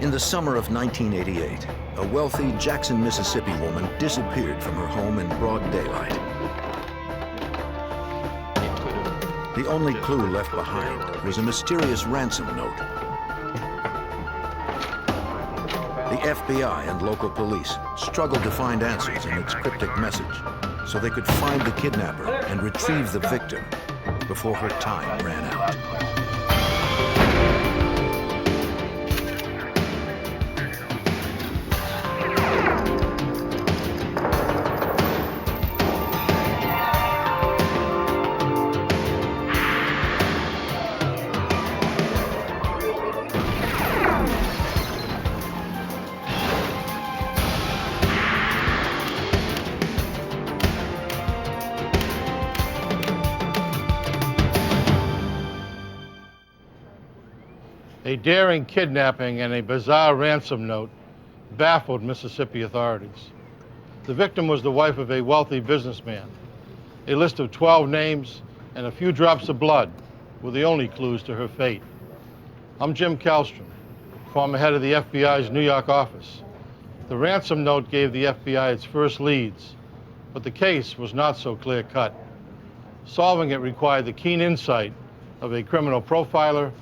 In the summer of 1988, a wealthy Jackson, Mississippi woman disappeared from her home in broad daylight. The only clue left behind was a mysterious ransom note. The FBI and local police struggled to find answers in its cryptic message so they could find the kidnapper and retrieve the victim before her time ran out. A daring kidnapping and a bizarre ransom note baffled Mississippi authorities. The victim was the wife of a wealthy businessman. A list of 12 names and a few drops of blood were the only clues to her fate. I'm Jim Kallstrom, former head of the FBI's New York office. The ransom note gave the FBI its first leads, but the case was not so clear-cut. Solving it required the keen insight of a criminal profiler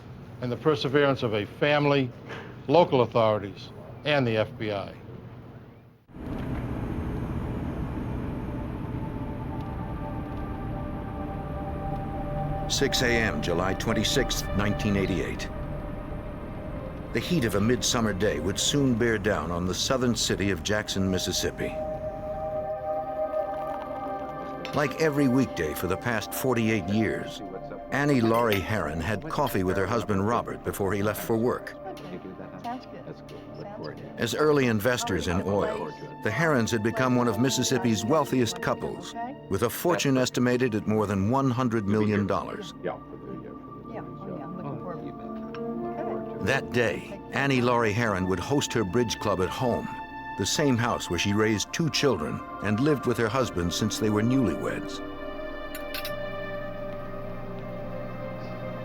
and the perseverance of a family, local authorities, and the FBI. "6 a.m., July 26, 1988. The heat of a midsummer day would soon bear down on the southern city of Jackson, Mississippi. Like every weekday for the past 48 years, Annie Laurie Heron had coffee with her husband Robert before he left for work. As early investors in oil, the Herons had become one of Mississippi's wealthiest couples, with a fortune estimated at more than $100 million. That day, Annie Laurie Heron would host her bridge club at home, the same house where she raised 2 children and lived with her husband since they were newlyweds.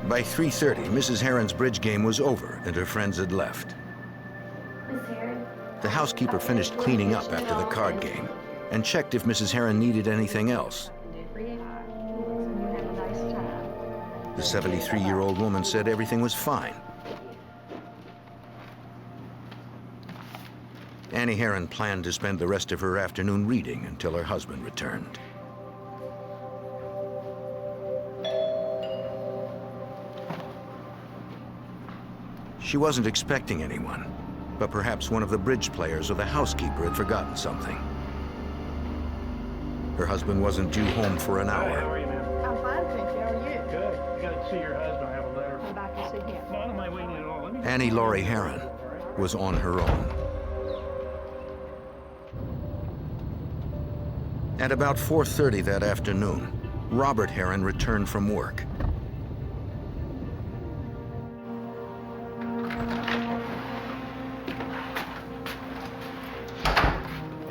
By 3:30, Mrs. Heron's bridge game was over and her friends had left. The housekeeper finished cleaning up after the card game and checked if Mrs. Heron needed anything else. The 73-year-old woman said everything was fine. Annie Heron planned to spend the rest of her afternoon reading until her husband returned. She wasn't expecting anyone, but perhaps one of the bridge players or the housekeeper had forgotten something. Her husband wasn't due home for an hour. Hi, how are you, ma'am? I'm fine, thank you. How are you? Good. I got to see your husband. I have a letter. I'm back to see him. No, I don't mind waiting at all. Let me... Annie Laurie Heron was on her own. At about 4:30 that afternoon, Robert Heron returned from work.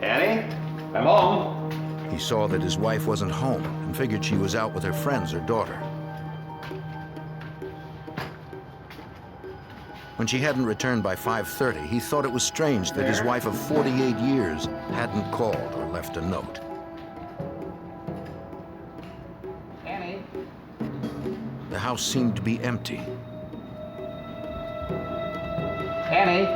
Annie, I'm home. He saw that his wife wasn't home and figured she was out with her friends or daughter. When she hadn't returned by 5:30, he thought it was strange that his wife of 48 years hadn't called or left a note. Annie. The house seemed to be empty. Annie.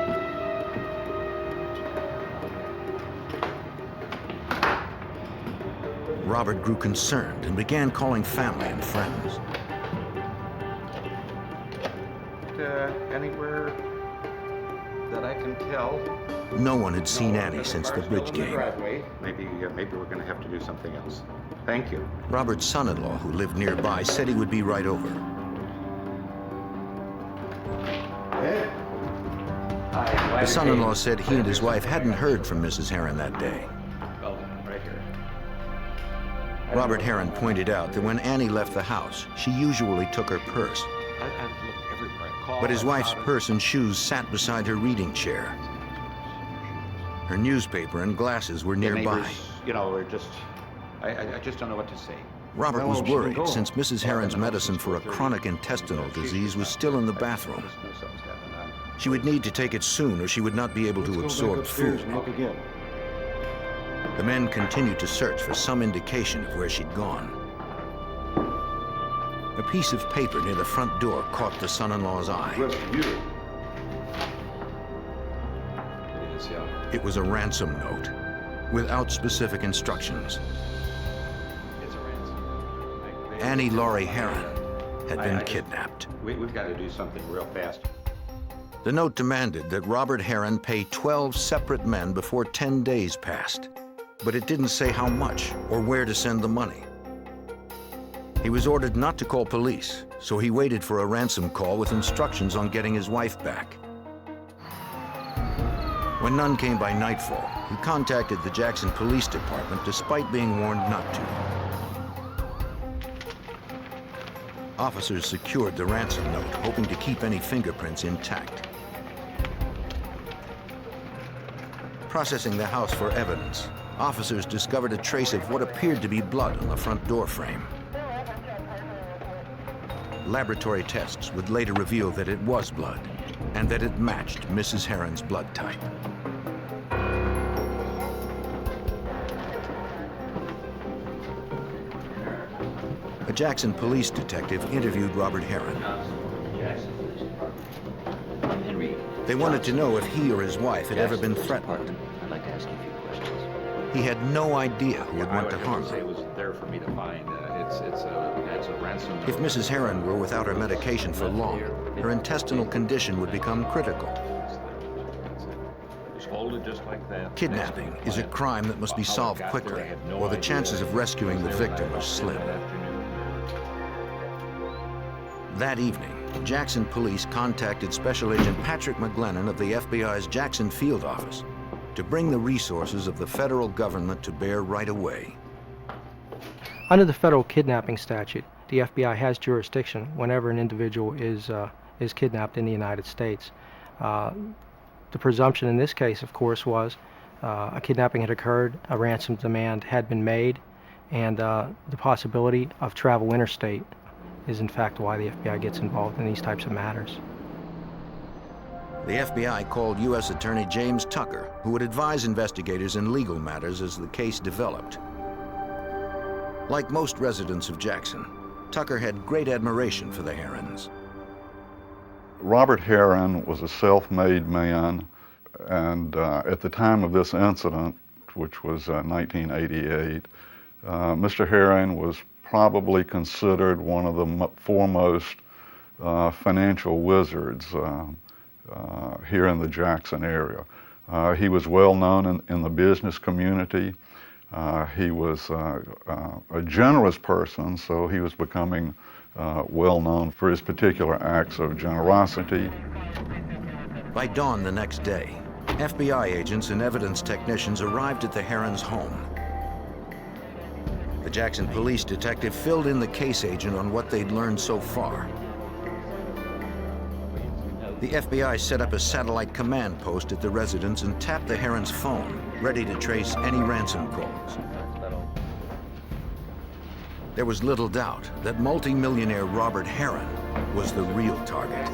Robert grew concerned and began calling family and friends. Anywhere that I can tell. No one had seen Annie since the bridge game. Maybe we're going to have to do something else. Thank you. Robert's son-in-law, who lived nearby, said he would be right over. The son-in-law said he and his wife hadn't heard from Mrs. Heron that day. Right here. Robert Heron pointed out that when Annie left the house, she usually took her purse. I've looked everywhere. But his wife's purse and shoes sat beside her reading chair. Her newspaper and glasses were nearby. Neighbors, you know, are just, I just don't know what to say. Robert was worried since Mrs. Heron's medicine for a chronic intestinal disease was still in the bathroom. She would need to take it soon or she would not be able to absorb food. Look again. The men continued to search for some indication of where she'd gone. A piece of paper near the front door caught the son-in-law's eye. It was a ransom note without specific instructions. Annie Laurie Heron had been kidnapped. We've got to do something real fast. The note demanded that Robert Heron pay 12 separate men before 10 days passed, but it didn't say how much or where to send the money. He was ordered not to call police, so he waited for a ransom call with instructions on getting his wife back. When none came by nightfall, he contacted the Jackson Police Department despite being warned not to. Officers secured the ransom note, hoping to keep any fingerprints intact. Processing the house for evidence, officers discovered a trace of what appeared to be blood on the front door frame. Laboratory tests would later reveal that it was blood and that it matched Mrs. Heron's blood type. A Jackson police detective interviewed Robert Heron. They wanted to know if he or his wife had ever been threatened. I'd like to ask you a few questions. He had no idea who would want to harm It them. was there for me to find. It's a ransom. If Mrs. Heron were without her medication for long, her intestinal condition would become critical. It's folded just like that. Kidnapping is a crime that must be solved quickly, or the chances of rescuing the victim are slim. That evening, Jackson police contacted Special Agent Patrick McGlennon of the FBI's Jackson Field Office to bring the resources of the federal government to bear right away. Under the federal kidnapping statute, the FBI has jurisdiction whenever an individual is kidnapped in the United States. The presumption in this case, of course, was a kidnapping had occurred, a ransom demand had been made, and the possibility of travel interstate is in fact why the FBI gets involved in these types of matters. The FBI called U.S. Attorney James Tucker, who would advise investigators in legal matters as the case developed. Like most residents of Jackson, Tucker had great admiration for the Herons. Robert Heron was a self-made man, and at the time of this incident, which was 1988, Mr. Heron was probably considered one of the foremost financial wizards here in the Jackson area. He was well known in the business community. He was a generous person, so he was becoming well known for his particular acts of generosity. By dawn the next day, FBI agents and evidence technicians arrived at the Herons' home. The Jackson police detective filled in the case agent on what they'd learned so far. The FBI set up a satellite command post at the residence and tapped the Herons' phone, ready to trace any ransom calls. There was little doubt that multi-millionaire Robert Heron was the real target.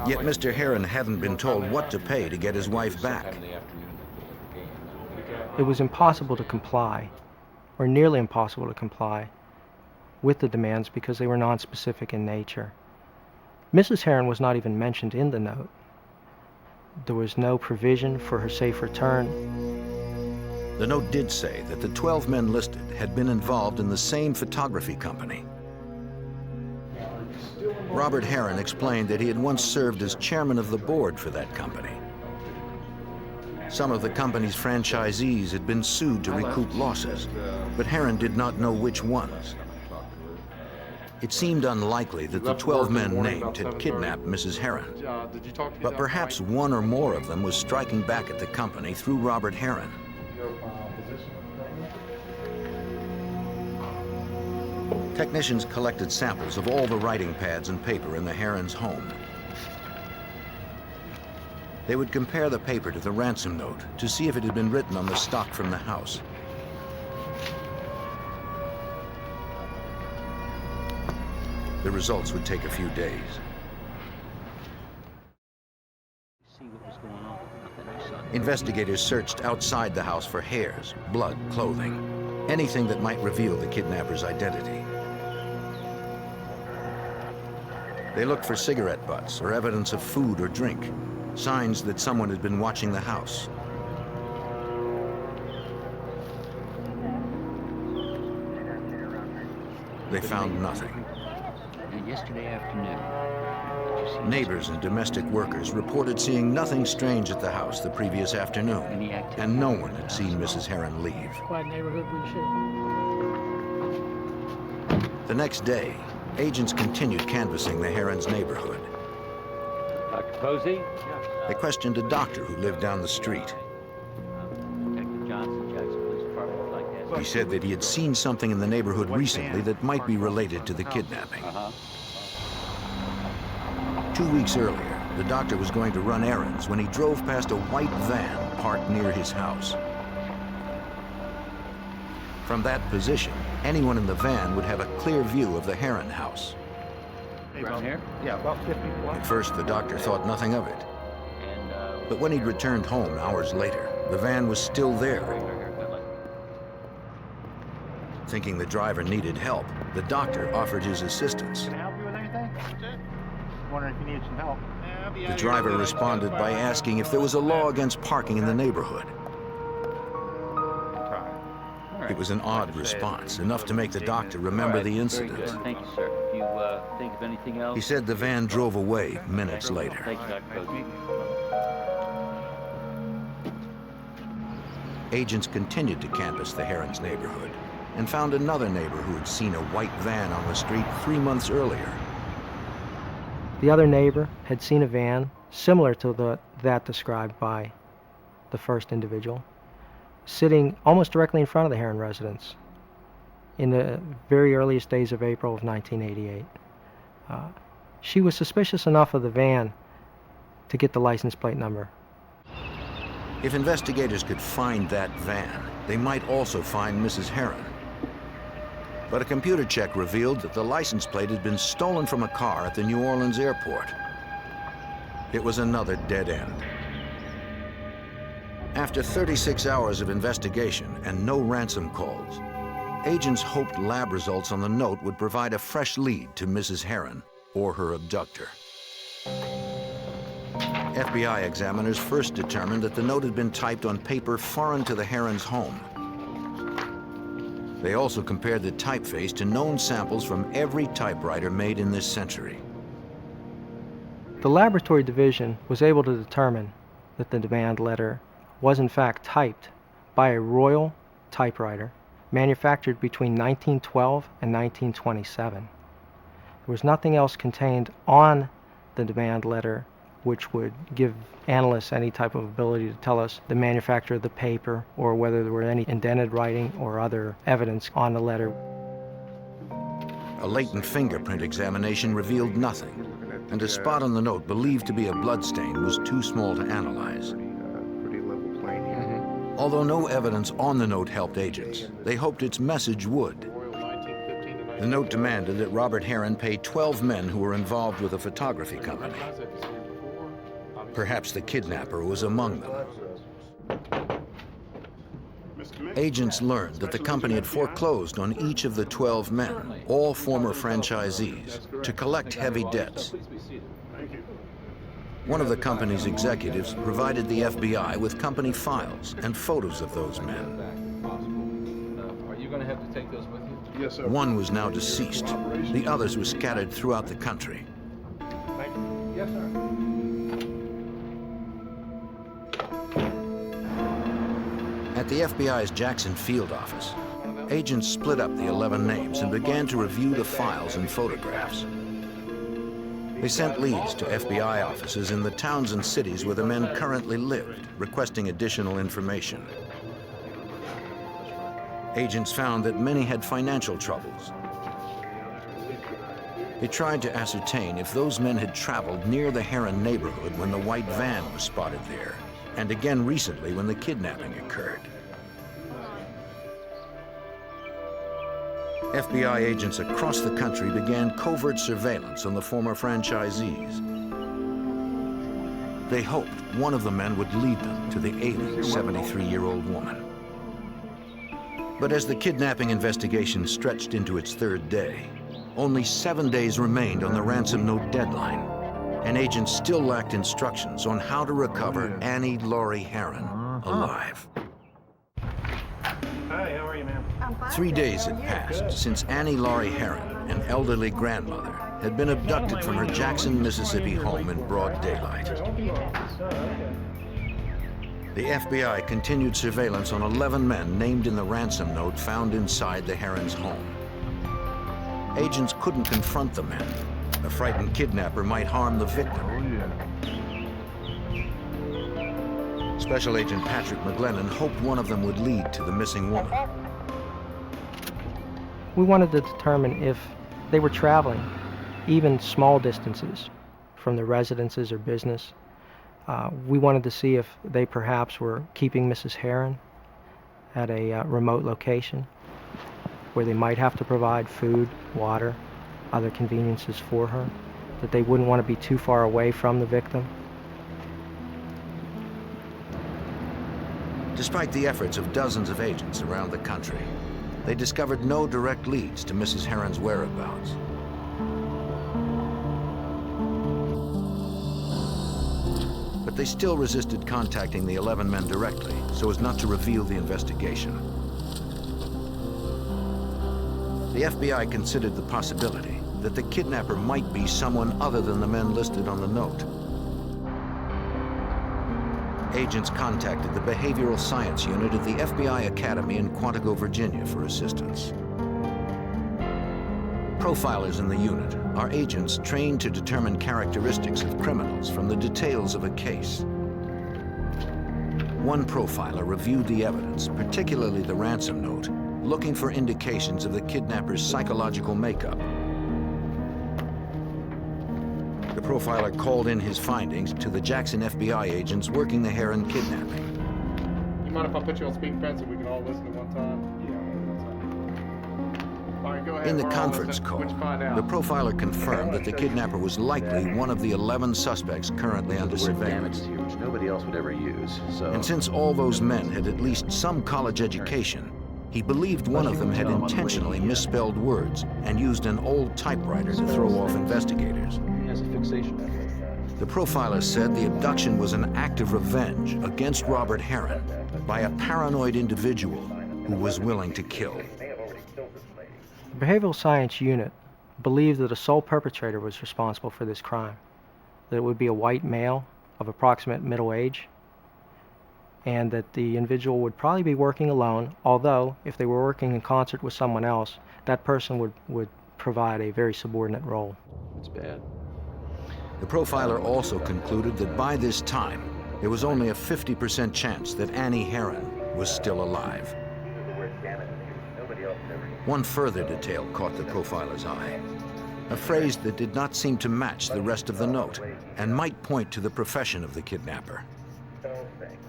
Yet Mr. Heron hadn't been told what to pay to get his wife back. It was impossible to comply, or nearly impossible to comply, with the demands because they were non-specific in nature. Mrs. Heron was not even mentioned in the note. There was no provision for her safe return. The note did say that the 12 men listed had been involved in the same photography company. Robert Heron explained that he had once served as chairman of the board for that company. Some of the company's franchisees had been sued to recoup losses, but Heron did not know which ones. It seemed unlikely that the 12 men named had kidnapped Mrs. Heron, but perhaps one or more of them was striking back at the company through Robert Heron. Technicians collected samples of all the writing pads and paper in the Herons' home. They would compare the paper to the ransom note to see if it had been written on the stock from the house. The results would take a few days. Investigators searched outside the house for hairs, blood, clothing, anything that might reveal the kidnapper's identity. They looked for cigarette butts or evidence of food or drink, signs that someone had been watching the house. They found nothing. Yesterday afternoon, did you see Neighbors and domestic workers reported seeing nothing strange at the house the previous afternoon, and no one had seen Mrs. Heron leave. Quiet neighborhood, we should. The next day, agents continued canvassing the Herons' neighborhood. Dr. Posey? They questioned a doctor who lived down the street. Detective Johnson, Jackson Police Department would like to ask. He said that he had seen something in the neighborhood recently that might be related to the kidnapping. 2 weeks earlier, the doctor was going to run errands when he drove past a white van parked near his house. From that position, anyone in the van would have a clear view of the Heron house. Brown hair? Yeah, about 50 blocks. At first, the doctor thought nothing of it. And, But when he'd returned home hours later, the van was still there. haircut like Thinking the driver needed help, the doctor offered his assistance. Can I help you with anything? Wondering if you need some help. The driver responded by asking if there was a law against parking in the neighborhood. It was an odd response, enough to make the doctor remember the Very incident. good. Thank you, sir. If you think of anything else... He said the van drove away minutes later. Thank you, Dr. Posey. Agents continued to canvass the Herons' neighborhood and found another neighbor who had seen a white van on the street 3 months earlier. The other neighbor had seen a van similar to that described by the first individual, sitting almost directly in front of the Heron residence in the very earliest days of April of 1988. She was suspicious enough of the van to get the license plate number. If investigators could find that van, they might also find Mrs. Heron. But a computer check revealed that the license plate had been stolen from a car at the New Orleans airport. It was another dead end. After 36 hours of investigation and no ransom calls, agents hoped lab results on the note would provide a fresh lead to Mrs. Heron or her abductor. FBI examiners first determined that the note had been typed on paper foreign to the Herons' home. They also compared the typeface to known samples from every typewriter made in this century. The laboratory division was able to determine that the demand letter was in fact typed by a Royal typewriter manufactured between 1912 and 1927. There was nothing else contained on the demand letter which would give analysts any type of ability to tell us the manufacturer of the paper or whether there were any indented writing or other evidence on the letter. A latent fingerprint examination revealed nothing, and a spot on the note believed to be a bloodstain was too small to analyze. Although no evidence on the note helped agents, they hoped its message would. The note demanded that Robert Heron pay 12 men who were involved with a photography company. Perhaps the kidnapper was among them. Agents learned that the company had foreclosed on each of the 12 men, all former franchisees, to collect heavy debts. One of the company's executives provided the FBI with company files and photos of those men. Are you going to have to take those with you? Yes, sir. One was now deceased. The others were scattered throughout the country. Yes, sir. At the FBI's Jackson field office, agents split up the 11 names and began to review the files and photographs. They sent leads to FBI offices in the towns and cities where the men currently lived, requesting additional information. Agents found that many had financial troubles. They tried to ascertain if those men had traveled near the Heron neighborhood when the white van was spotted there, and again recently when the kidnapping occurred. FBI agents across the country began covert surveillance on the former franchisees. They hoped one of the men would lead them to the ailing 73-year-old woman. But as the kidnapping investigation stretched into its third day, only 7 days remained on the ransom note deadline, and agents still lacked instructions on how to recover Annie Laurie Heron alive. Hi, how are you, ma'am? I'm fine. 3 days How had are you? passed since Annie Laurie Heron, an elderly grandmother, had been abducted from her Jackson, Mississippi home in broad daylight. The FBI continued surveillance on 11 men named in the ransom note found inside the Heron's home. Agents couldn't confront the men. A frightened kidnapper might harm the victim. Special Agent Patrick McGlennon hoped one of them would lead to the missing woman. We wanted to determine if they were traveling even small distances from their residences or business. We wanted to see if they perhaps were keeping Mrs. Heron at a remote location where they might have to provide food, water, other conveniences for her, that they wouldn't want to be too far away from the victim. Despite the efforts of dozens of agents around the country, they discovered no direct leads to Mrs. Heron's whereabouts. But they still resisted contacting the 11 men directly so as not to reveal the investigation. The FBI considered the possibility that the kidnapper might be someone other than the men listed on the note. Agents contacted the Behavioral Science Unit at the FBI Academy in Quantico, Virginia for assistance. Profilers in the unit are agents trained to determine characteristics of criminals from the details of a case. One profiler reviewed the evidence, particularly the ransom note, looking for indications of the kidnapper's psychological makeup. The profiler called in his findings to the Jackson FBI agents working the Heron kidnapping. You mind if I put you on speakerphone so we can all listen at one time? All right, go ahead. In the We're all conference listening. call, What'd you find out? the profiler confirmed that the kidnapper was likely one of the 11 suspects currently under surveillance. Here, which nobody else would ever use. So. And since all those men had at least some college education, he believed one of them had intentionally misspelled words and used an old typewriter to throw off investigators. He has a fixation. The profiler said the abduction was an act of revenge against Robert Heron by a paranoid individual who was willing to kill. The Behavioral Science Unit believed that a sole perpetrator was responsible for this crime, that it would be a white male of approximate middle age, and that the individual would probably be working alone, although if they were working in concert with someone else, that person would provide a very subordinate role. It's bad. The profiler also concluded that by this time, there was only a 50% chance that Annie Heron was still alive. One further detail caught the profiler's eye, a phrase that did not seem to match the rest of the note and might point to the profession of the kidnapper.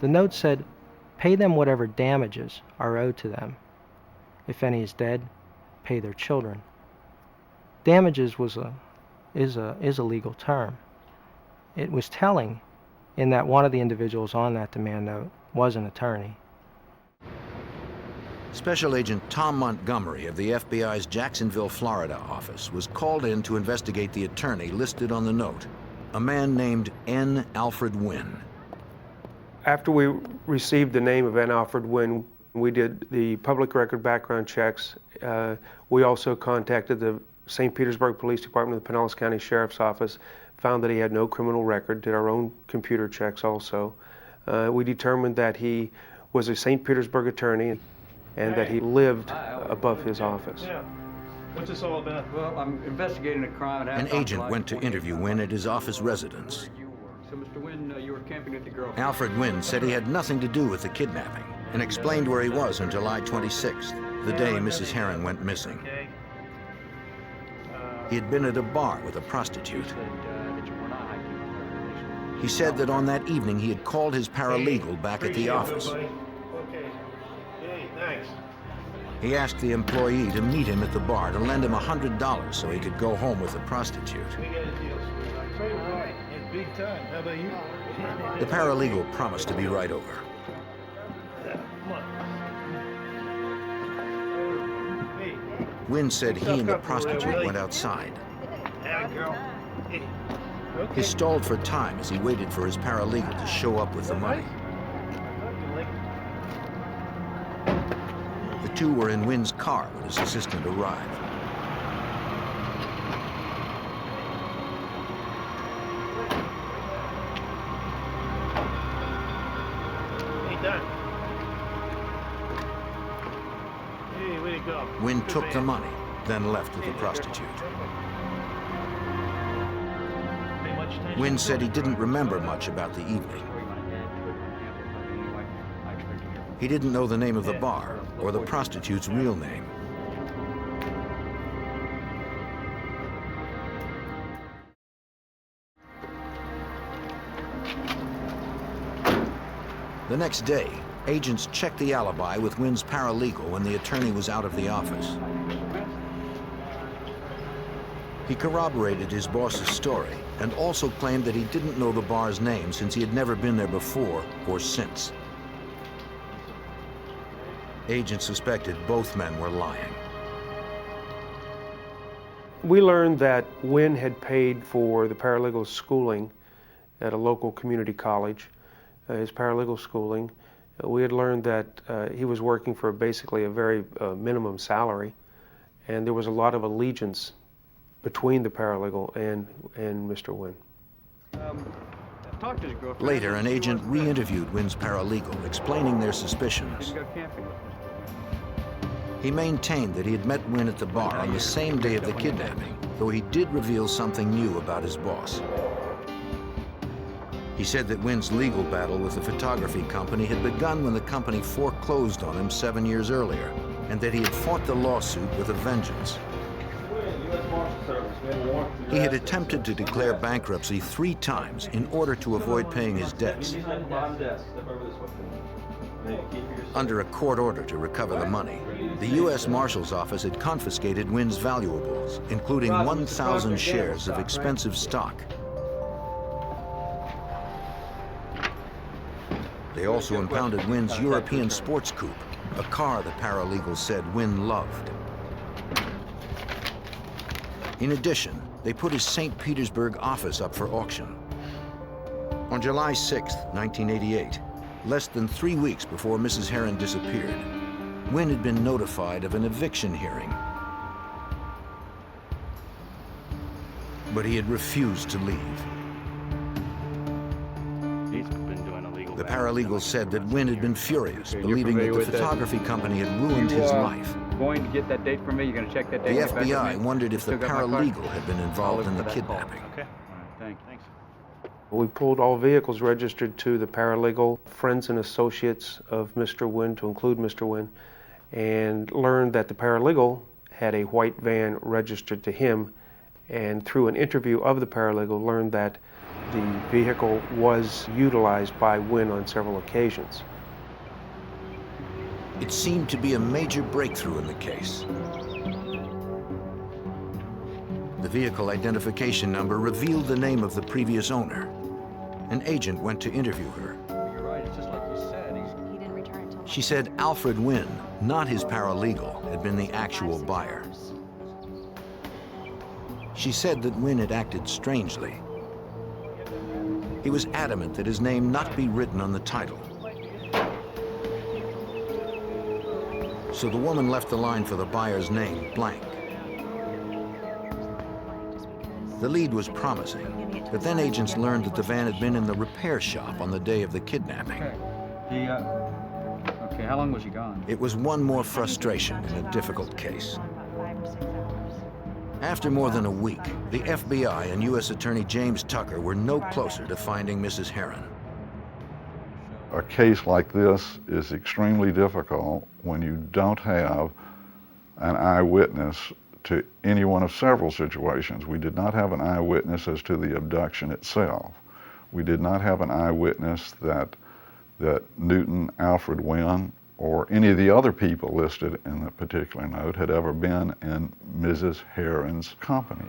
The note said, "Pay them whatever damages are owed to them. If any is dead, pay their children." Damages is a legal term. It was telling in that one of the individuals on that demand note was an attorney. Special Agent Tom Montgomery of the FBI's Jacksonville, Florida office was called in to investigate the attorney listed on the note, a man named N. Alfred Wynn. After we received the name of N. Alfred Wynn, we did the public record background checks. We also contacted the St. Petersburg Police Department, the Pinellas County Sheriff's Office, found that he had no criminal record, did our own computer checks also. We determined that he was a St. Petersburg attorney and that he lived above his office. Yeah. What's this all about? Well, I'm investigating a crime. An agent went to interview Wynn at his office residence. So, Mr. Wynn, you were camping at the girl. Alfred Wynn said he had nothing to do with the kidnapping and explained where he was on July 26th, the day Mrs. Heron went missing. Okay. He had been at a bar with a prostitute. He said that on that evening he had called his paralegal back at the office. Okay. Hey, thanks. He asked the employee to meet him at the bar to lend him $100 so he could go home with the prostitute. We got a deal, sweetheart. So do I. And big time. How about you? The paralegal promised to be right over. Come on. Hey, Wynn said he and the Tough couple, prostitute really. went outside. atta girl. Hey. Okay. He stalled for time as he waited for his paralegal to show up with the money. The two were in Wynn's car when his assistant arrived. Hey, done. Hey, way to go. Wynn Good took man. the money, then left with the prostitute. Pay much attention Wynn to said he it. didn't remember much about the evening. He didn't know the name of the bar or the prostitute's real name. The next day, agents checked the alibi with Wynn's paralegal when the attorney was out of the office. He corroborated his boss's story and also claimed that he didn't know the bar's name since he had never been there before or since. Agents suspected both men were lying. We learned that Wynn had paid for the paralegal schooling at a local community college, his paralegal schooling. We had learned that he was working for basically a very minimum salary, and there was a lot of allegiance between the paralegal and Mr. Wynn. Talk to his girlfriend. Later, an agent re-interviewed Wynn's paralegal, explaining their suspicions. Didn't go camping. He maintained that he had met Wynn at the bar on the same day of the kidnapping, though he did reveal something new about his boss. He said that Wynn's legal battle with the photography company had begun when the company foreclosed on him 7 years earlier, and that he had fought the lawsuit with a vengeance. He had attempted to declare bankruptcy 3 times in order to avoid paying his debts. Under a court order to recover the money, the U.S. Marshal's Office had confiscated Wynn's valuables, including 1,000 shares of expensive stock. They also impounded Wynn's European sports coupe, a car the paralegal said Wynn loved. In addition, they put his St. Petersburg office up for auction. On July 6, 1988, less than 3 weeks before Mrs. Heron disappeared, Wynn had been notified of an eviction hearing. But he had refused to leave. The paralegal said that Wynn had been furious, believing that the photography company had ruined his life. Going to get that date for me? You're going to check that The date? and get back FBI with me? wondered if the Still got my card? paralegal had been involved in the kidnapping. Okay. All right, thanks. We pulled all vehicles registered to the paralegal, friends and associates of Mr. Wynn, to include Mr. Wynn, and learned that the paralegal had a white van registered to him, and through an interview of the paralegal learned that the vehicle was utilized by Wynn on several occasions. It seemed to be a major breakthrough in the case. The vehicle identification number revealed the name of the previous owner. An agent went to interview her. You're right, it's just like you said. He didn't return until She said Alfred Wynn, not his paralegal, had been the actual buyer. She said that Wynn had acted strangely. He was adamant that his name not be written on the title. So the woman left the line for the buyer's name blank. The lead was promising, but then agents learned that the van had been in the repair shop on the day of the kidnapping. Okay, how long was he gone? It was one more frustration in a difficult case. After more than a week, the FBI and U.S. Attorney James Tucker were no closer to finding Mrs. Heron. A case like this is extremely difficult when you don't have an eyewitness to any one of several situations. We did not have an eyewitness as to the abduction itself. We did not have an eyewitness that Newton Alfred Wynn or any of the other people listed in the particular note had ever been in Mrs. Heron's company.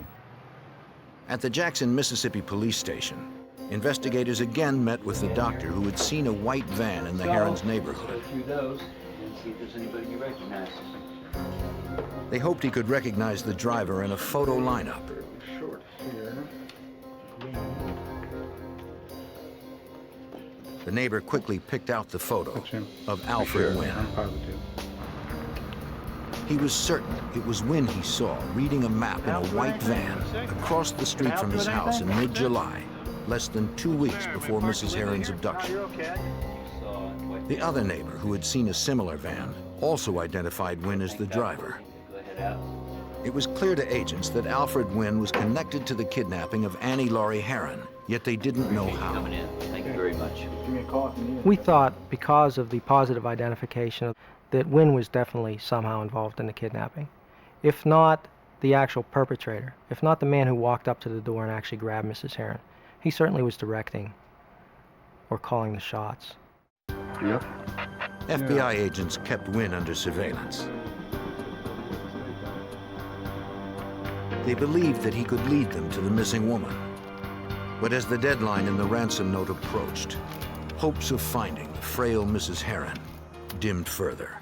At the Jackson, Mississippi police station, investigators again met with the doctor who had seen a white van in the Heron's neighborhood. Go through those and see if there's anybody you recognize. They hoped he could recognize the driver in a photo lineup. Short here. The neighbor quickly picked out the photo of Alfred Wynn. He was certain it was Wynn he saw reading a map in a white van across the street from his house in mid-July, less than 2 weeks before Mrs. Heron's abduction. The other neighbor, who had seen a similar van, also identified Wynn as the driver. It was clear to agents that Alfred Wynn was connected to the kidnapping of Annie Laurie Heron, yet they didn't know how. Thank you very much. We thought, because of the positive identification, that Wynn was definitely somehow involved in the kidnapping. If not the actual perpetrator, if not the man who walked up to the door and actually grabbed Mrs. Heron, he certainly was directing or calling the shots. Yep. FBI agents kept Wynn under surveillance. They believed that he could lead them to the missing woman. But as the deadline in the ransom note approached, hopes of finding the frail Mrs. Heron dimmed further.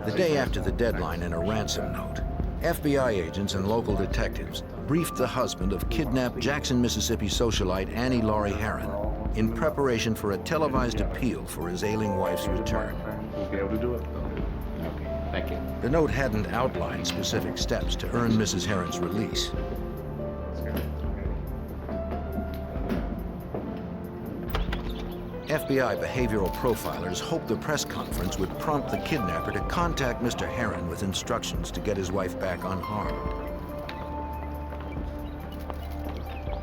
The day after the deadline in a ransom note, FBI agents and local detectives briefed the husband of kidnapped Jackson, Mississippi socialite Annie Laurie Heron in preparation for a televised appeal for his ailing wife's return. We'll be able to do it. Okay, thank you. The note hadn't outlined specific steps to earn Mrs. Heron's release. FBI behavioral profilers hoped the press conference would prompt the kidnapper to contact Mr. Heron with instructions to get his wife back unharmed.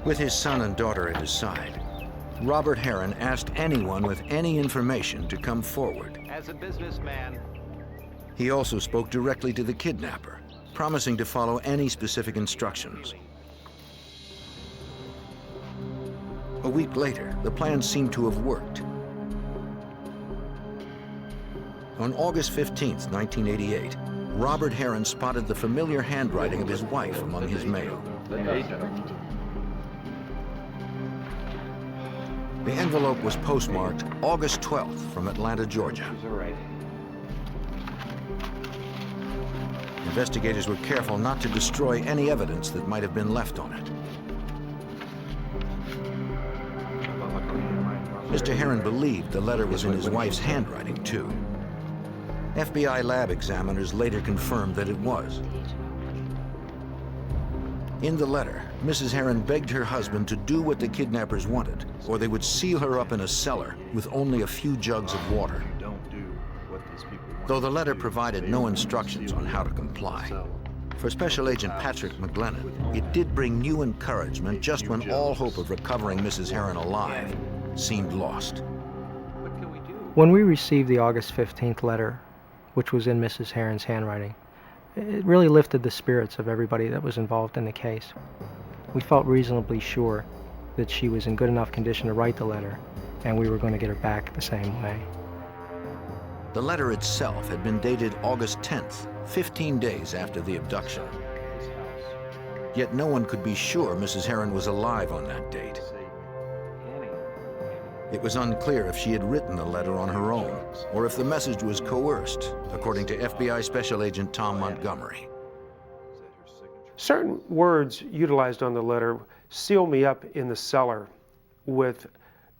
With his son and daughter at his side, Robert Heron asked anyone with any information to come forward. As a businessman, he also spoke directly to the kidnapper, promising to follow any specific instructions. A week later, the plan seemed to have worked. On August 15th, 1988, Robert Heron spotted the familiar handwriting of his wife among his mail. The envelope was postmarked August 12th from Atlanta, Georgia. Investigators were careful not to destroy any evidence that might have been left on it. Mr. Heron believed the letter was in his wife's handwriting, too. FBI lab examiners later confirmed that it was. In the letter, Mrs. Heron begged her husband to do what the kidnappers wanted, or they would seal her up in a cellar with only a few jugs of water. Though the letter provided no instructions on how to comply, for Special Agent Patrick McGlennon, it did bring new encouragement just when all hope of recovering Mrs. Heron alive seemed lost. When we received the August 15th letter, which was in Mrs. Heron's handwriting, it really lifted the spirits of everybody that was involved in the case. We felt reasonably sure that she was in good enough condition to write the letter, and we were going to get her back the same way. The letter itself had been dated August 10th, 15 days after the abduction. Yet no one could be sure Mrs. Heron was alive on that date. It was unclear if she had written the letter on her own, or if the message was coerced, according to FBI Special Agent Tom Montgomery. Certain words utilized on the letter seal me up in the cellar with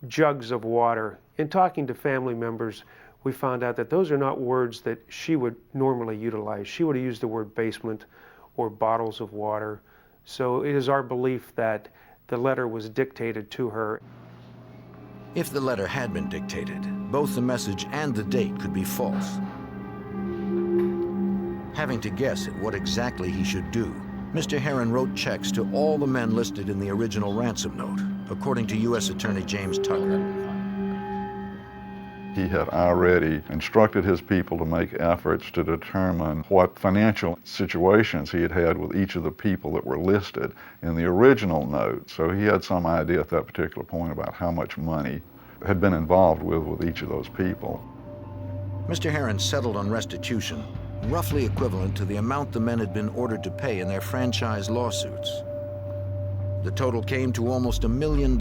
jugs of water. In talking to family members, we found out that those are not words that she would normally utilize. She would have used the word basement or bottles of water. So it is our belief that the letter was dictated to her. If the letter had been dictated, both the message and the date could be false. Having to guess at what exactly he should do, Mr. Heron wrote checks to all the men listed in the original ransom note, according to U.S. Attorney James Tucker. He had already instructed his people to make efforts to determine what financial situations he had had with each of the people that were listed in the original note. So he had some idea at that particular point about how much money had been involved with each of those people. Mr. Heron settled on restitution roughly equivalent to the amount the men had been ordered to pay in their franchise lawsuits. The total came to almost $1 million.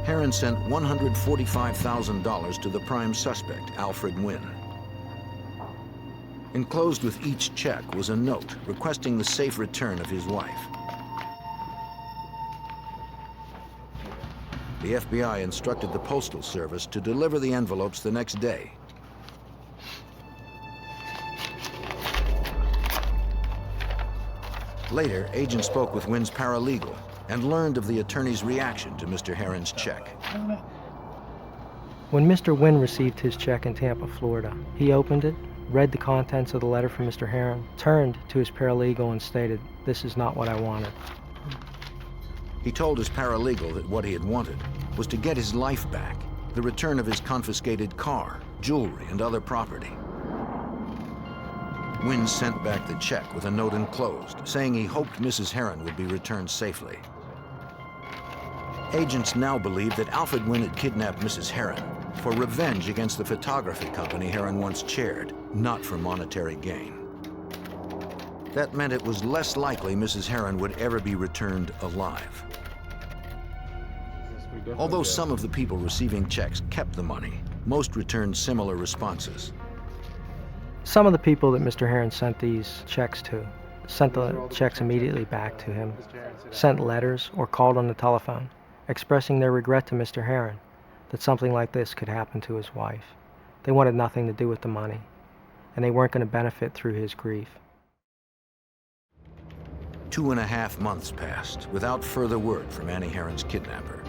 Heron sent $145,000 to the prime suspect, Alfred Wynn. Enclosed with each check was a note requesting the safe return of his wife. The FBI instructed the Postal Service to deliver the envelopes the next day. Later, agents spoke with Wynn's paralegal and learned of the attorney's reaction to Mr. Heron's check. When Mr. Wynn received his check in Tampa, Florida, he opened it, read the contents of the letter from Mr. Heron, turned to his paralegal and stated, "This is not what I wanted." He told his paralegal that what he had wanted was to get his life back, the return of his confiscated car, jewelry, and other property. Wynn sent back the check with a note enclosed, saying he hoped Mrs. Heron would be returned safely. Agents now believed that Alfred Wynn had kidnapped Mrs. Heron for revenge against the photography company Heron once chaired, not for monetary gain. That meant it was less likely Mrs. Heron would ever be returned alive. Although some of the people receiving checks kept the money, most returned similar responses. Some of the people that Mr. Heron sent these checks to sent the checks immediately back to him, sent letters, or called on the telephone, expressing their regret to Mr. Heron that something like this could happen to his wife. They wanted nothing to do with the money, and they weren't going to benefit through his grief. 2.5 months passed without further word from Annie Heron's kidnapper.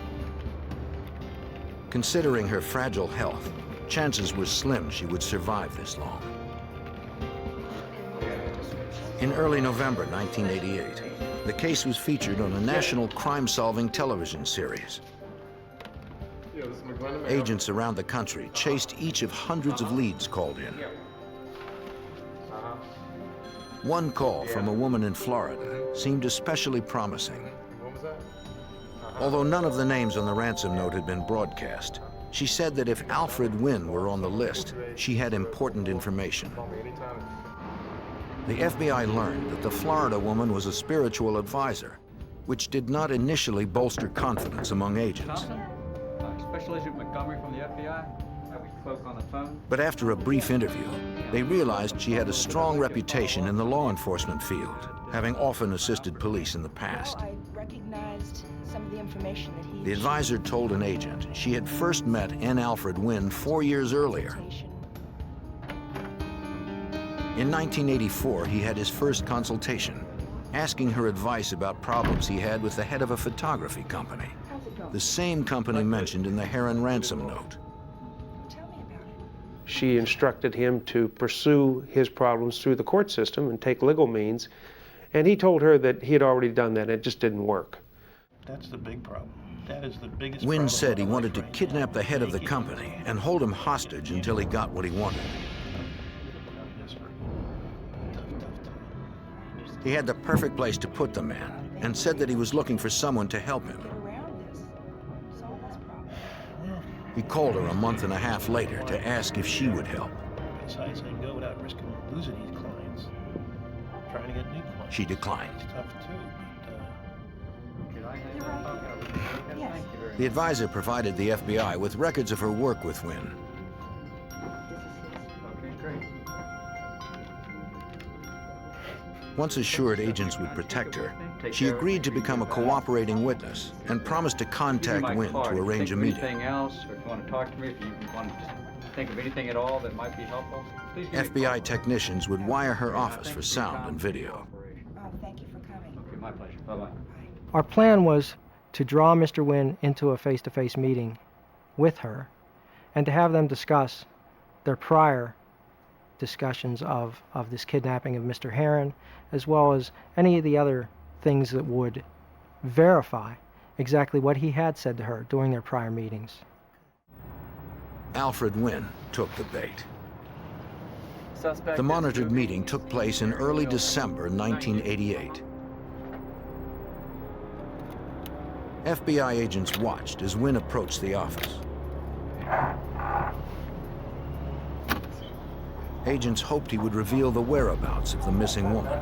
Considering her fragile health, chances were slim she would survive this long. In early November 1988, the case was featured on a national crime-solving television series. Agents around the country chased each of hundreds of leads called in. One call from a woman in Florida seemed especially promising. Although none of the names on the ransom note had been broadcast, she said that if Alfred Wynn were on the list, she had important information. The FBI learned that the Florida woman was a spiritual advisor, which did not initially bolster confidence among agents. Special Agent Montgomery from the FBI. We spoke on the phone. But after a brief interview, they realized she had a strong reputation in the law enforcement field, having often assisted police in the past. I recognized some of the information that he... The advisor told an agent she had first met N. Alfred Wynn 4 years earlier. In 1984, he had his first consultation, asking her advice about problems he had with the head of a photography company, the same company mentioned in the Heron ransom note. She instructed him to pursue his problems through the court system and take legal means, and he told her that he had already done that, and it just didn't work. That's the big problem. That is the biggest Wynn problem said he in life wanted to right kidnap now. the head of the company and hold him hostage until he got what he wanted. He had the perfect place to put the man and said that he was looking for someone to help him. He called her a month and a half later to ask if she would help. Besides, I go without risking losing these clients. Trying to get new clients. She declined. It's tough too, but The advisor provided the FBI with records of her work with Wynn. Once assured agents would protect her, she agreed to become a cooperating witness and promised to contact Wynn to arrange a meeting. Anything else, or if you want to talk to me, if you want to think of anything at all that might be helpful, please give me a FBI call. technicians would wire her office for sound and video. Oh, thank you for coming. Okay, my pleasure. Bye-bye. Our plan was to draw Mr. Wynn into a face-to-face meeting with her and to have them discuss their prior discussions of this kidnapping of Mr. Heron, as well as any of the other things that would verify exactly what he had said to her during their prior meetings. Alfred Wynn took the bait. The monitored meeting took place in early December 1988. FBI agents watched as Wynn approached the office. Agents hoped he would reveal the whereabouts of the missing woman.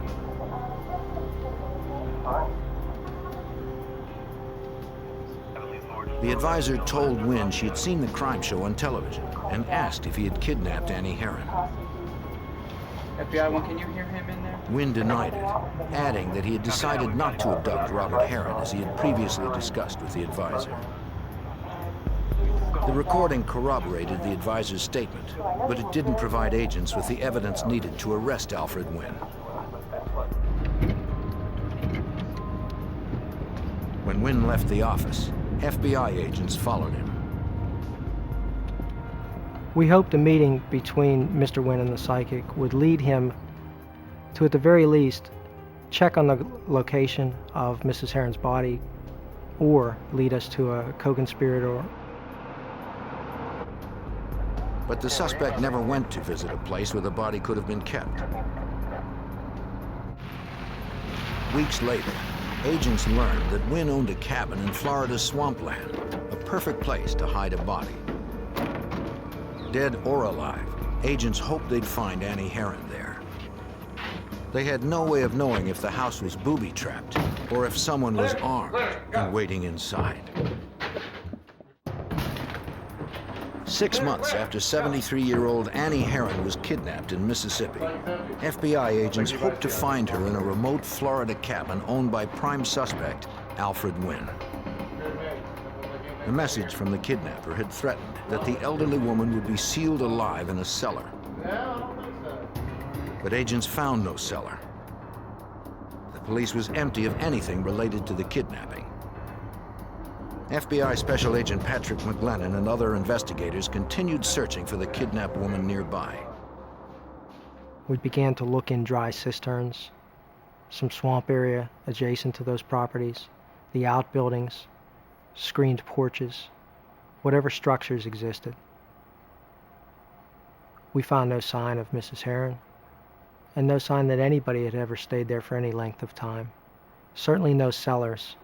The advisor told Wynn she had seen the crime show on television and asked if he had kidnapped Annie Heron. FBI one, can you hear him in there? Wynn denied it, adding that he had decided not to abduct Robert Heron as he had previously discussed with the advisor. The recording corroborated the advisor's statement, but it didn't provide agents with the evidence needed to arrest Alfred Wynn. When Wynn left the office, FBI agents followed him. We hoped a meeting between Mr. Wynn and the psychic would lead him to, at the very least, check on the location of Mrs. Heron's body or lead us to a co-conspirator. But the suspect never went to visit a place where the body could have been kept. Weeks later, agents learned that Wynn owned a cabin in Florida's swampland, a perfect place to hide a body. Dead or alive, agents hoped they'd find Annie Heron there. They had no way of knowing if the house was booby-trapped or if someone was armed and waiting inside. 6 months after 73-year-old Annie Heron was kidnapped in Mississippi, FBI agents hoped to find her in a remote Florida cabin owned by prime suspect Alfred Wynn. A message from the kidnapper had threatened that the elderly woman would be sealed alive in a cellar. But agents found no cellar. The police was empty of anything related to the kidnapping. FBI Special Agent Patrick McGlennon and other investigators continued searching for the kidnapped woman nearby. We began to look in dry cisterns, some swamp area adjacent to those properties, the outbuildings, screened porches, whatever structures existed. We found no sign of Mrs. Heron, and no sign that anybody had ever stayed there for any length of time. Certainly no cellars.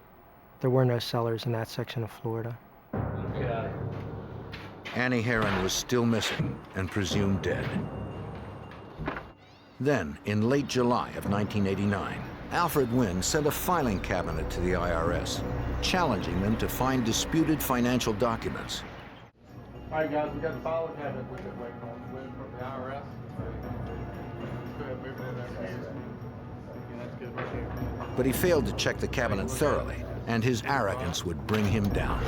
There were no cellars in that section of Florida. Annie Heron was still missing and presumed dead. Then, in late July of 1989, Alfred Wynn sent a filing cabinet to the IRS, challenging them to find disputed financial documents. All right, guys, we got the filing cabinet we've been waiting on. Waiting from the IRS. Let's go ahead and move it in there, please. That's good right here. But he failed to check the cabinet thoroughly, and his arrogance would bring him down.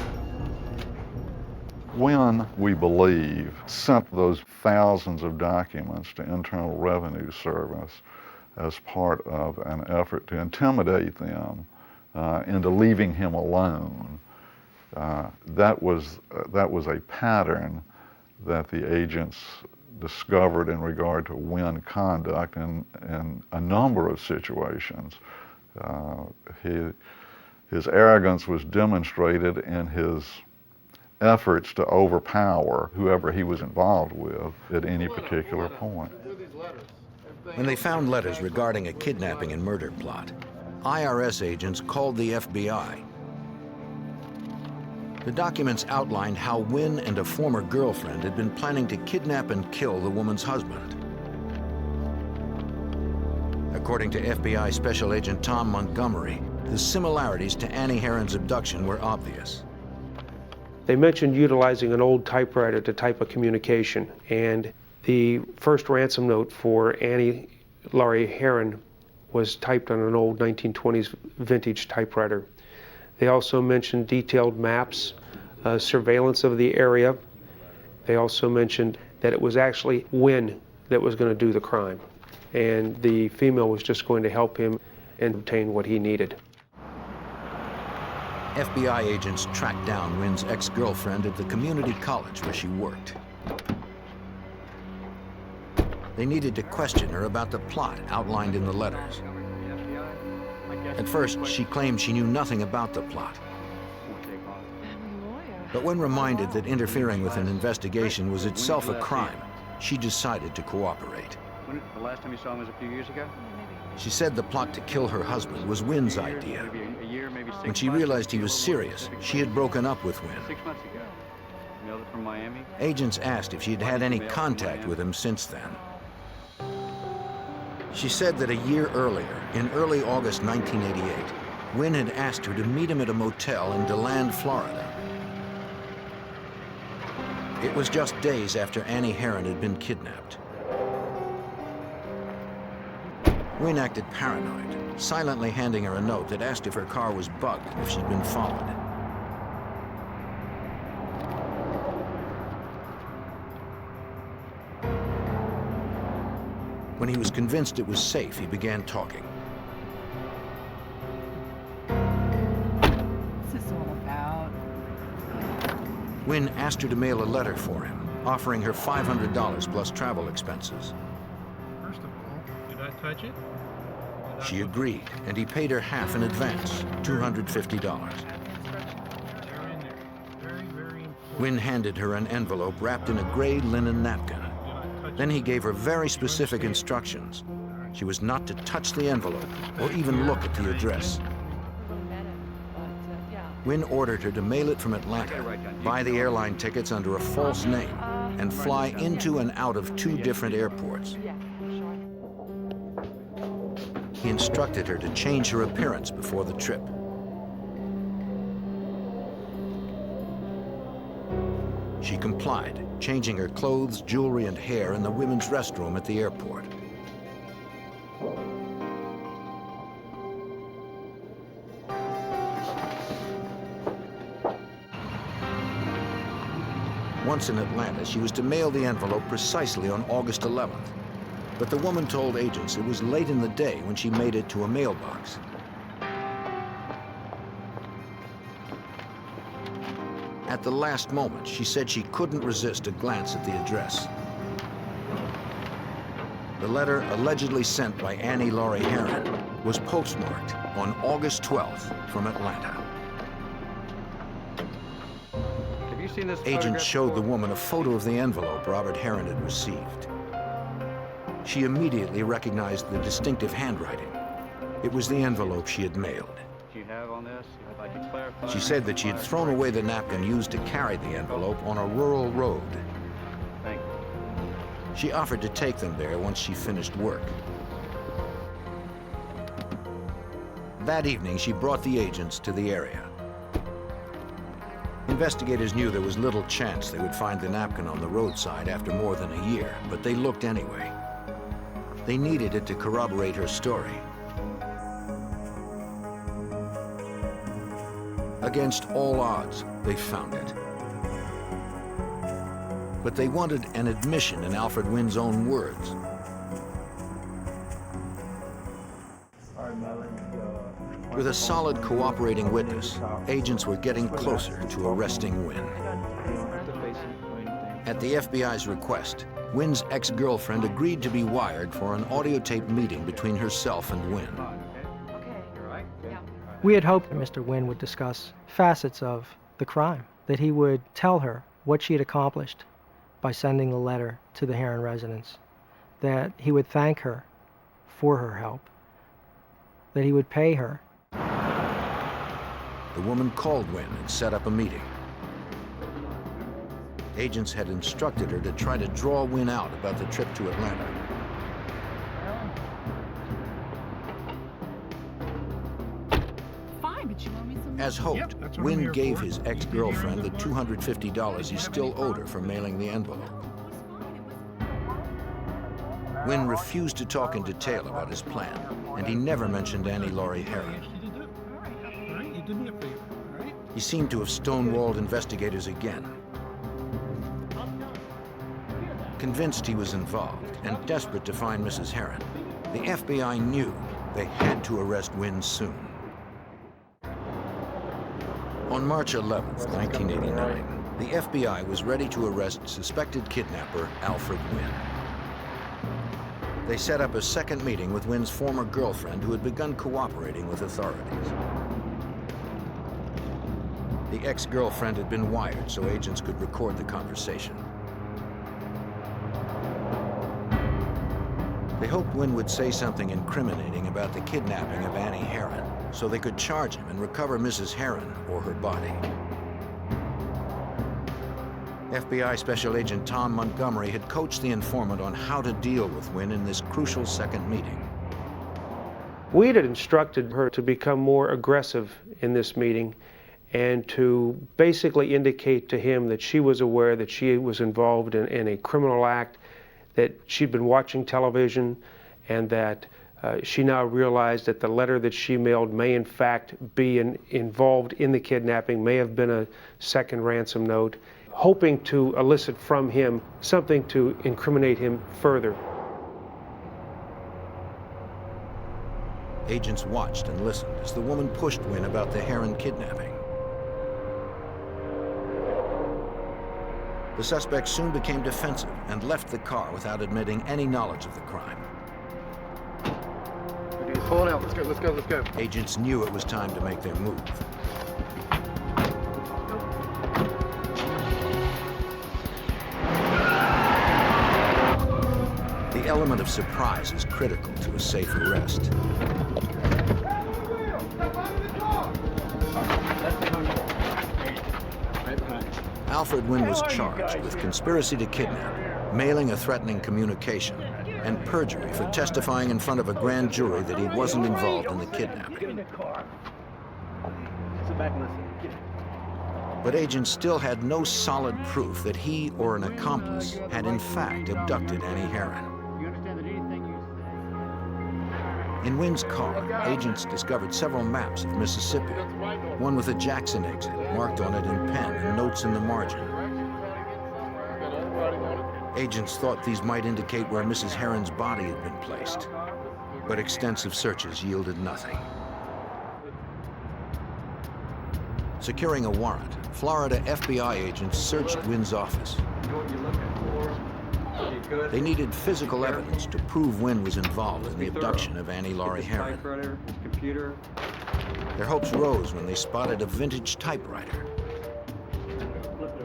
Wynn, we believe, sent those thousands of documents to Internal Revenue Service as part of an effort to intimidate them into leaving him alone. That was a pattern that the agents discovered in regard to Wynn conduct in a number of situations. His arrogance was demonstrated in his efforts to overpower whoever he was involved with at any particular point. When they found letters regarding a kidnapping and murder plot, IRS agents called the FBI. The documents outlined how Wynn and a former girlfriend had been planning to kidnap and kill the woman's husband. According to FBI Special Agent Tom Montgomery, the similarities to Annie Heron's abduction were obvious. They mentioned utilizing an old typewriter to type a communication, and the first ransom note for Annie Laurie Heron was typed on an old 1920s vintage typewriter. They also mentioned detailed maps, surveillance of the area. They also mentioned that it was actually Wynn that was going to do the crime, and the female was just going to help him and obtain what he needed. FBI agents tracked down Wynn's ex-girlfriend at the community college where she worked. They needed to question her about the plot outlined in the letters. At first, she claimed she knew nothing about the plot. But when reminded that interfering with an investigation was itself a crime, she decided to cooperate. The last time you saw him was a few years ago? She said the plot to kill her husband was Wynn's idea. When she realized he was serious, she had broken up with Wynn. 6 months ago. Mailed it from Miami. Agents asked if she had had any contact with him since then. She said that a year earlier, in early August 1988, Wynn had asked her to meet him at a motel in DeLand, Florida. It was just days after Annie Heron had been kidnapped. Wynn acted paranoid, silently handing her a note that asked if her car was bugged and if she'd been followed. When he was convinced it was safe, he began talking. What's this all about? Wynn asked her to mail a letter for him, offering her $500 plus travel expenses. First of all, do not touch it. She agreed, and he paid her half in advance, $250. They're in there. Very, very important. Wynn handed her an envelope wrapped in a gray linen napkin. Then he gave her very specific instructions. She was not to touch the envelope or even look at the address. Wynn ordered her to mail it from Atlanta, buy the airline tickets under a false name, and fly into and out of 2 different airports. He instructed her to change her appearance before the trip. She complied, changing her clothes, jewelry, and hair in the women's restroom at the airport. Once in Atlanta, she was to mail the envelope precisely on August 11th. But the woman told agents it was late in the day when she made it to a mailbox. At the last moment, she said she couldn't resist a glance at the address. The letter, allegedly sent by Annie Laurie Heron, was postmarked on August 12th from Atlanta. Have you seen this Agents photograph showed the before? woman a photo of the envelope Robert Heron had received. She immediately recognized the distinctive handwriting. It was the envelope she had mailed. Do you have on this? I'd like to clarify. She said that she had thrown away the napkin used to carry the envelope on a rural road. Thank you. She offered to take them there once she finished work. That evening, she brought the agents to the area. Investigators knew there was little chance they would find the napkin on the roadside after more than a year, but they looked anyway. They needed it to corroborate her story. Against all odds, they found it. But they wanted an admission in Alfred Wynn's own words. With a solid cooperating witness, agents were getting closer to arresting Wynn. At the FBI's request, Wynn's ex-girlfriend agreed to be wired for an audio-tape meeting between herself and Wynn. We had hoped that Mr. Wynn would discuss facets of the crime, that he would tell her what she had accomplished by sending the letter to the Heron residence, that he would thank her for her help, that he would pay her. The woman called Wynn and set up a meeting. Agents had instructed her to try to draw Wynn out about the trip to Atlanta. As hoped, Wynn gave his ex-girlfriend the $250 he still owed her for mailing the envelope. Wynn refused to talk in detail about his plan, and he never mentioned Annie Laurie Heron. He seemed to have stonewalled investigators again. Convinced he was involved and desperate to find Mrs. Heron, the FBI knew they had to arrest Wynn soon. On March 11th, 1989, the FBI was ready to arrest suspected kidnapper Alfred Wynn. They set up a second meeting with Wynn's former girlfriend who had begun cooperating with authorities. The ex-girlfriend had been wired so agents could record the conversation. They hoped Wynn would say something incriminating about the kidnapping of Annie Heron, so they could charge him and recover Mrs. Heron or her body. FBI Special Agent Tom Montgomery had coached the informant on how to deal with Wynn in this crucial second meeting. We had instructed her to become more aggressive in this meeting and to basically indicate to him that she was aware that she was involved in a criminal act, that she'd been watching television, and that she now realized that the letter that she mailed may in fact be involved in the kidnapping, may have been a second ransom note, hoping to elicit from him something to incriminate him further. Agents watched and listened as the woman pushed Wynn about the Heron kidnapping. The suspect soon became defensive and left the car without admitting any knowledge of the crime. He's pulling out. Let's go, let's go, let's go. Agents knew it was time to make their move. The element of surprise is critical to a safe arrest. Alfred Wynn was charged with conspiracy to kidnap, mailing a threatening communication, and perjury for testifying in front of a grand jury that he wasn't involved in the kidnapping. But agents still had no solid proof that he or an accomplice had in fact abducted Annie Heron. In Wynn's car, agents discovered several maps of Mississippi, one with a Jackson exit marked on it in pen and notes in the margin. Agents thought these might indicate where Mrs. Heron's body had been placed, but extensive searches yielded nothing. Securing a warrant, Florida FBI agents searched Wynn's office. They needed physical evidence to prove Wynn was involved in the abduction of Annie Laurie Heron. Their hopes rose when they spotted a vintage typewriter.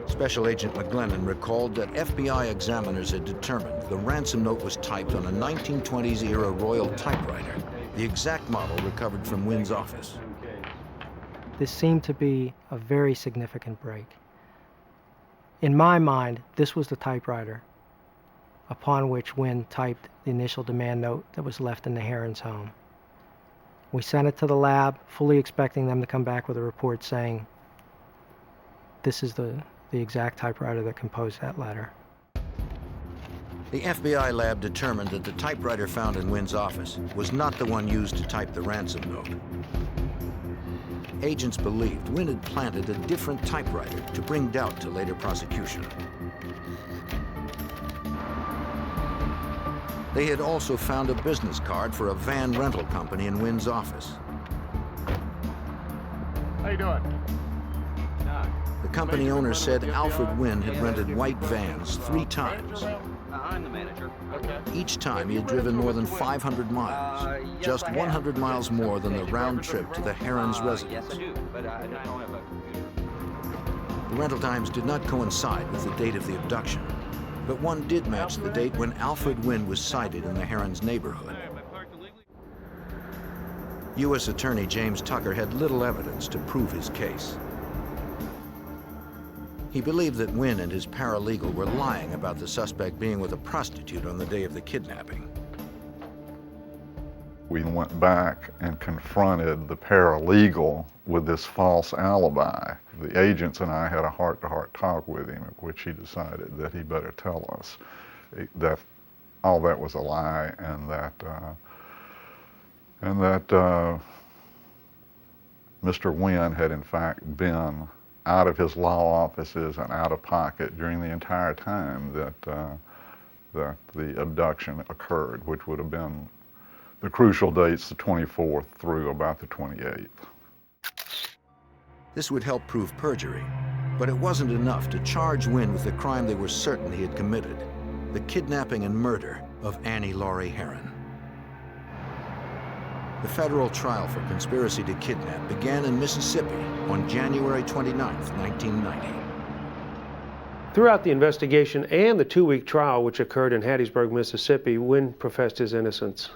Special Agent McGlennon recalled that FBI examiners had determined the ransom note was typed on a 1920s-era Royal typewriter, the exact model recovered from Wynn's office. This seemed to be a very significant break. In my mind, this was the typewriter upon which Wynn typed the initial demand note that was left in the Heron's home. We sent it to the lab, fully expecting them to come back with a report saying, this is the exact typewriter that composed that letter. The FBI lab determined that the typewriter found in Wynn's office was not the one used to type the ransom note. Agents believed Wynn had planted a different typewriter to bring doubt to later prosecution. They had also found a business card for a van rental company in Wynn's office. How you doing? The company owner said Alfred Wynn had rented white vans 3 times. I'm the manager. Okay. Each time he had driven more than 500 miles, just 100 miles more than the round trip to the Heron's residence. Yes, I do, but I don't have a computer. The rental times did not coincide with the date of the abduction, but one did match the date when Alfred Wynn was sighted in the Heron's neighborhood. U.S. Attorney James Tucker had little evidence to prove his case. He believed that Wynn and his paralegal were lying about the suspect being with a prostitute on the day of the kidnapping. We went back and confronted the paralegal with this false alibi. The agents and I had a heart-to-heart talk with him, at which he decided that he better tell us that all that was a lie, and that Mr. Wynn had in fact been out of his law offices and out of pocket during the entire time that the abduction occurred, which would have been the crucial dates, the 24th through about the 28th. This would help prove perjury, but it wasn't enough to charge Wynn with the crime they were certain he had committed, the kidnapping and murder of Annie Laurie Heron. The federal trial for conspiracy to kidnap began in Mississippi on January 29, 1990. Throughout the investigation and the 2-week trial, which occurred in Hattiesburg, Mississippi, Wynn professed his innocence.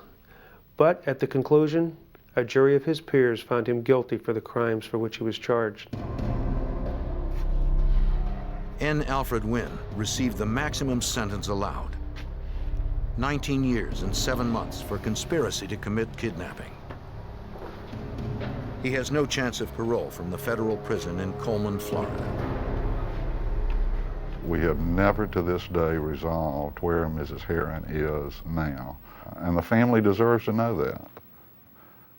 But at the conclusion, a jury of his peers found him guilty for the crimes for which he was charged. N. Alfred Wynne received the maximum sentence allowed. 19 years and 7 months for conspiracy to commit kidnapping. He has no chance of parole from the federal prison in Coleman, Florida. We have never to this day resolved where Mrs. Heron is now. And the family deserves to know that.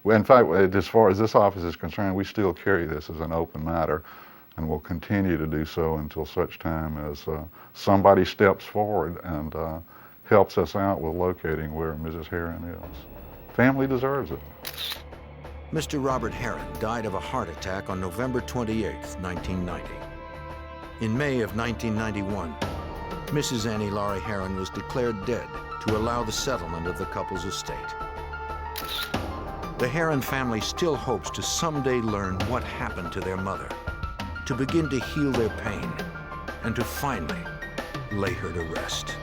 In fact, as far as this office is concerned, we still carry this as an open matter and will continue to do so until such time as somebody steps forward and helps us out with locating where Mrs. Heron is. Family deserves it. Mr. Robert Heron died of a heart attack on November 28, 1990. In May of 1991, Mrs. Annie Laurie Heron was declared dead to allow the settlement of the couple's estate. The Heron family still hopes to someday learn what happened to their mother, to begin to heal their pain, and to finally lay her to rest.